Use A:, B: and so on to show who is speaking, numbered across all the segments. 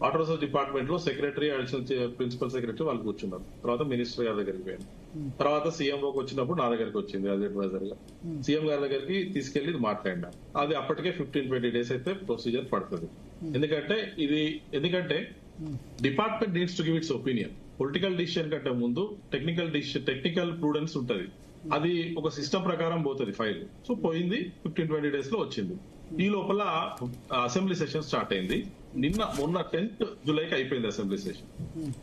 A: Water resource department లో secretary, additional principal secretary వాళ్ళు కూర్చున్నారు. తర్వాత మినిస్టర్ గారి దగ్గరికి పోయాను. తర్వాత సీఎంఓకి వచ్చినప్పుడు నా దగ్గరికి వచ్చింది యాజ్ అడ్వైజర్ గా. సీఎం గారి దగ్గరికి తీసుకెళ్లి ఇది మాట్లాడినా. అది అప్పటికే 15-20 days అయితే ప్రొసీజర్ పడుతుంది. ఎందుకంటే department needs to give it's opinion. Political decision కంటే ముందు టెక్నికల్ ప్రూడెన్స్ ఉంటది. అది ఒక సిస్టమ్ ప్రకారం పోతుంది ఫైల్. సో పోయింది, 15-20 days లో వచ్చింది. ఈ లోపల అసెంబ్లీ సెషన్ స్టార్ట్ అయింది. మొన్న 10th జూలైకి అయిపోయింది assembly session.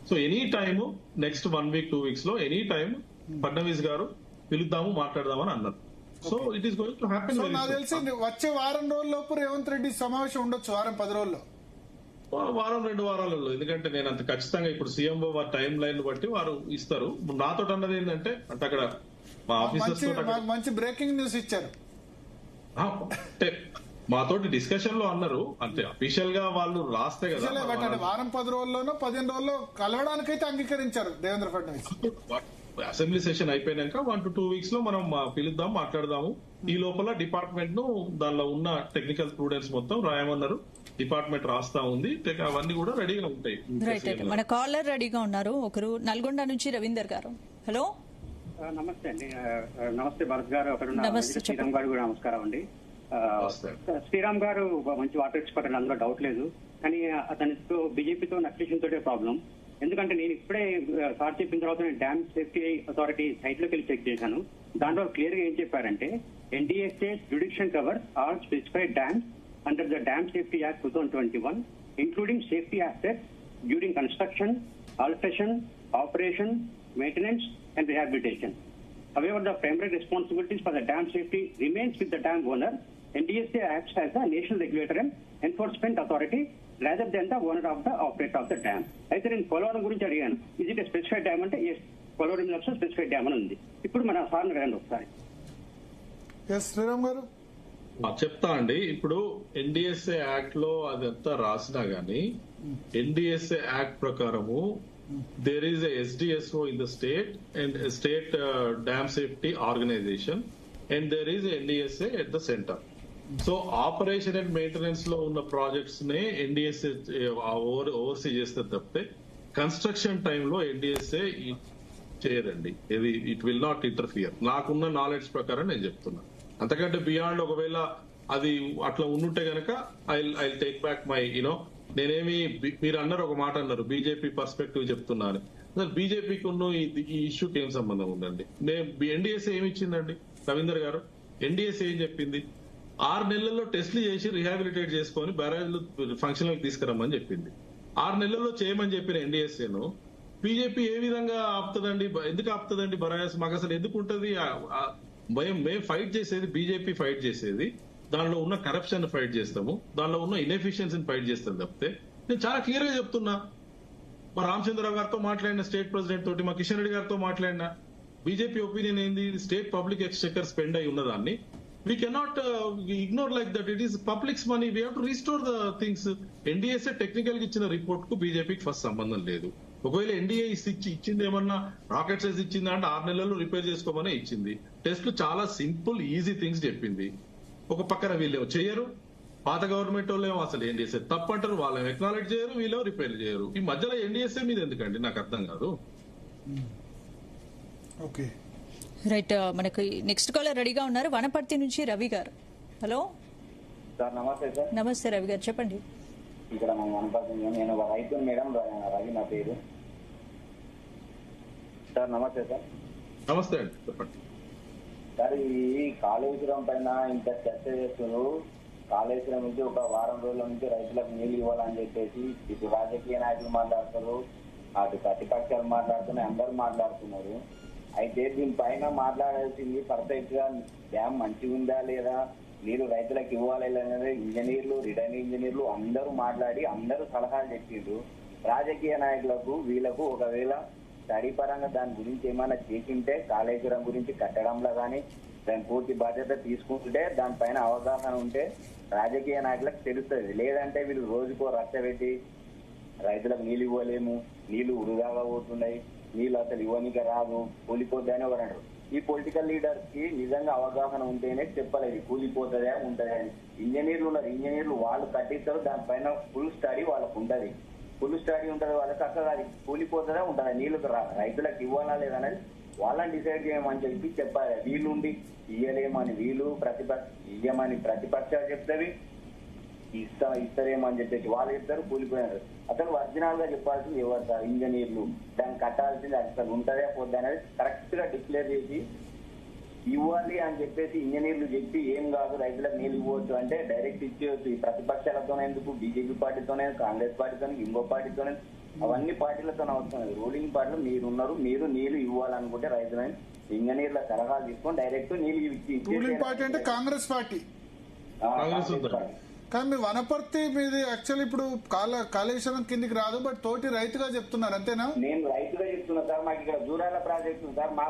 A: So any time next 1 week 2 weeks లో ఎనీ టైమ్ ఫడ్నవీస్ గారు పిలుద్దాము మాట్లాడదామని అన్నారు. So it is going to happen.
B: నాకు తెలిసి వచ్చే వారం రోజుల్లోపు రేవంత్ రెడ్డి సమావేశం ఉండొచ్చు, వారం 10 రోజుల్లో,
A: వారం 2 వారాలలో. ఎందుకంటే నేను అంత ఖచ్చితంగా ఇప్పుడు సీఎంఓ వారి టైం లైన్ బట్టి వారు ఇస్తారు. నాతో అన్నది ఏంటంటే అంటే అక్కడ మా ఆఫీసర్స్
B: మంచి బ్రేకింగ్ న్యూస్ ఇచ్చారు.
A: అంటే మాతోటి డిస్కషన్ లో అన్నారు, అంటే అఫీషియల్ గా వాళ్ళు రాస్తే కదా.
B: వారం 10 రోజుల్లోనో 15 రోజుల్లో కలవడానికైతే అంగీకరించారు దేవేంద్ర ఫడ్నవీస్.
A: అసెంబ్లీ సెషన్ అయిపోయినాక 1 to 2 weeks లో మనం పిలుద్దాం, మాట్లాడదాము. ఈ లోపల డిపార్ట్మెంట్ ను దానిలో ఉన్న టెక్నికల్ స్టూడెంట్స్ మొత్తం రాయమన్నారు. డిపార్ట్మెంట్ రాస్తా ఉంది, అవన్నీ కూడా రెడీగా ఉంటాయి.
C: మన కాలర్ రెడీగా ఉన్నారు ఒకరు, నల్గొండ నుంచి రవీందర్ గారు. హలో,
D: నమస్తే అండి. నమస్తే భరత్ గారు, శ్రీరామ్ గారు కూడా నమస్కారం అండి. శ్రీరామ్ గారు మంచి వాటర్ ఎక్స్పర్ట్ అండి, అందులో డౌట్ లేదు. కానీ అతనితో బీజేపీతో అఫిలియేషన్ తోటే ప్రాబ్లం. ఎందుకంటే నేను ఇప్పుడే సార్ చెప్పిన తర్వాత నేను డ్యామ్ సేఫ్టీ అథారిటీ సైట్ లోకి వెళ్ళి చెక్ చేశాను. దాంట్లో క్లియర్ గా ఏం చెప్పారంటే NDSA jurisdiction covers all specified dams under the Dam Safety Act 2021, including safety aspects during construction, alteration, operation, maintenance and rehabilitation. However, the primary responsibilities for the dam safety remains with the dam owner. NDSA acts as a national regulator and enforcement authority rather than the owner of the operator of the dam. అయితే నేను పోలవరం గురించి అడిగాను, is it specified dam అంటే Polavaram specified dam అని ఉంది. ఇప్పుడు మన sir అడగండి ఒకసారి.
B: శ్రీరామ్ గారు
A: చెప్తా అండి. ఇప్పుడు NDSA యాక్ట్ లో అదంతా రాసినా గానీ NDSA యాక్ట్ ప్రకారము there is a SDSO in the state and a state dam safety organization and there is a NDSA at the center. So operation and maintenance లో ఉన్న ప్రాజెక్ట్స్ నే NDSA ఓవర్సీ చేస్తే తప్పితే కన్స్ట్రక్షన్ టైంలో NDSA చేయరండి. ఇది it will not interfere. నాకున్న knowledge ప్రకారం నేను చెప్తున్నా. అంతకంటే బియాండ్ ఒకవేళ అది అట్లా ఉండుంటే గనక ఐ టేక్ బ్యాక్ మై నేనేమి మీరు అన్నారు, ఒక మాట అన్నారు బీజేపీ పర్స్పెక్టివ్ చెప్తున్నాను. అసలు బీజేపీకి ఉన్న ఈ ఇష్యూకి ఏం సంబంధం ఉందండి? NDSA ఏమి ఇచ్చిందండి రవీందర్ గారు? NDSA ఏం చెప్పింది? 6 నెలల్లో టెస్టులు చేసి రిహాబిలిటేట్ చేసుకొని బ్యారేజ్లు ఫంక్షనల్ తీసుకురమ్మని చెప్పింది. 6 నెలల్లో చేయమని చెప్పిన NDSAను బీజేపీ ఏ విధంగా ఆపుతుందండి? ఎందుకు ఆపుతుందండి బరాయస్? మాకు అసలు ఎందుకు ఉంటది భయం? మేము ఫైట్ చేసేది, బీజేపీ ఫైట్ చేసేది దానిలో ఉన్న కరప్షన్ ఫైట్ చేస్తాము, దానిలో ఉన్న ఇన్ఎఫిషియన్సీని ఫైట్ చేస్తాం తప్పితే. నేను చాలా క్లియర్ గా చెప్తున్నా. మా రామచంద్రరావు గారితో మాట్లాడిన, స్టేట్ ప్రెసిడెంట్ తోటి, మా కిషన్ రెడ్డి గారితో మాట్లాడిన, బీజేపీ ఒపీనియన్ ఏంది? స్టేట్ పబ్లిక్ ఎక్స్చెకర్ స్పెండ్ అయి ఉన్నదాన్ని we cannot ignore like that. It is public's money. We have to restore the things. NDSA technical గా ఇచ్చిన రిపోర్ట్ కు బీజేపీకి ఫస్ట్ సంబంధం లేదు. ఒకవేళ NDA ఇచ్చింది ఏమన్నా రాకెట్ సైజ్ ఇచ్చిందా అంటే 6 నెలల్లో రిపేర్ చేసుకోమనే ఇచ్చింది. టెస్ట్లు చాలా సింపుల్ ఈజీ థింగ్స్ చెప్పింది. ఒక పక్కన వీళ్ళేమో చేయరు, పాత గవర్నమెంట్ వాళ్ళేమో అసలు NDSA తప్పంటారు, వాళ్ళేమో ఎక్నాలెడ్జ్ చేయరు, వీళ్ళేమో రిపేర్ చేయరు. ఈ మధ్యలో NDSA మీద ఎందుకండి నాకు అర్థం కాదు.
B: ఓకే
C: రైట్, మనకి నెక్స్ట్ కాలర్ రెడీగా ఉన్నారు, వనపర్తి నుంచి రవి గారు. హలో
E: సార్, నమస్తే సార్.
C: నమస్తే రవి గారు, చెప్పండి.
E: ఇక్కడ మనం వనపర్తి, నేను ఒక రైతు మేడం, రవి నా పేరు. సార్ నమస్తే సార్.
A: నమస్తే అండి, చెప్పండి
E: సార్. ఈ కాళేశ్వరం పైన ఇంత చర్చ చేస్తున్నారు. కాళేశ్వరం నుంచి ఒక వారం రోజుల నుంచి రైతులకు నీళ్లు ఇవ్వాలని చెప్పేసి ఇటు రాజకీయ నాయకులు మాట్లాడుతున్నారు, అటు ప్రతిపక్షాలు మాట్లాడుతున్నాయి, అందరూ మాట్లాడుతున్నారు. అయితే దీనిపైన మాట్లాడాల్సింది పర్ఫెక్ట్ గా డ్యామ్ మంచిగా ఉందా లేదా, నీరు రైతులకు ఇవ్వాలి అనేది ఇంజనీర్లు, రిటర్న్ ఇంజనీర్లు అందరూ మాట్లాడి అందరూ సలహాలు చెప్పిండ్రు. రాజకీయ నాయకులకు వీళ్ళకు ఒకవేళ స్టడీ పరంగా దాని గురించి ఏమైనా చేసింటే, కాళేశ్వరం గురించి కట్టడంలో కానీ దాని పూర్తి బాధ్యత తీసుకుంటే, దానిపైన అవగాహన ఉంటే రాజకీయ నాయకులకు తెలుస్తుంది. లేదంటే వీళ్ళు రోజుకో రచ్చ పెట్టి రైతులకు నీళ్ళు ఇవ్వలేము, నీళ్లు వృధాగా పోతున్నాయి, నీళ్ళు అసలు ఇవ్వనిక రాదు, కూలిపోద్దని ఎవరు అంటారు. ఈ పొలిటికల్ లీడర్స్ కి నిజంగా అవగాహన ఉంటేనే చెప్పలేదు కూలిపోతుందా ఉంటుందా అని. ఇంజనీర్లు ఉన్నారు, ఇంజనీర్లు వాళ్ళు కట్టిస్తారు, దానిపైన ఫుల్ స్టడీ వాళ్ళకు ఉంటది. ఫుల్ స్టడీ ఉంటుంది వాళ్ళకి, అసలు అది కూలిపోతుందా ఉంటుందా, నీళ్లకు రైతులకు ఇవ్వాలా లేదనేది వాళ్ళని డిసైడ్ చేయమని చెప్పాలి. వీళ్ళుండి ఇయ్యలేమని వీళ్ళు ఇయ్యమని ప్రతిపక్షాలు చెప్తావి, ఇస్తారేమని చెప్పేసి వాళ్ళు చెప్తారు, కూలిపోయినారు. అసలు ఒరిజినల్ గా చెప్పాల్సింది ఎవరు సార్? ఇంజనీర్లు. దాన్ని కట్టాల్సింది అసలు ఉంటుందే పోద్ది అనేది కరెక్ట్ గా డిక్లేర్ చేసి ఇవ్వాలి అని చెప్పేసి ఇంజనీర్లు చెప్పి ఏం కాదు రైతులకు నీళ్ళు ఇవ్వచ్చు అంటే డైరెక్ట్ ఇచ్చేయచ్చు. ఈ ప్రతిపక్షాలతోనే ఎందుకు, బీజేపీ పార్టీతోనే, కాంగ్రెస్ పార్టీతోనే, ఇంకో పార్టీతోనే, అవన్నీ పార్టీలతోనే అవసరం. రూలింగ్ పార్టీలో మీరున్నారు, మీరు నీళ్లు ఇవ్వాలనుకుంటే రైతులని ఇంజనీర్ల సలహాలు తీసుకొని డైరెక్ట్ నీళ్లు ఇచ్చి.
B: రూలింగ్ పార్టీ అంటే కాంగ్రెస్ పార్టీ. కానీ మీ వనపర్తి మీది యాక్చువల్ ఇప్పుడు కాళేశ్వరం కిందికి రాదు, బట్ తోటి రైతుగా చెప్తున్నారు అంతేనా?
E: నేను రైతుగా చెప్తున్నా సార్. మాకు ఇక్కడ జూరాల ప్రాజెక్టు సార్, మా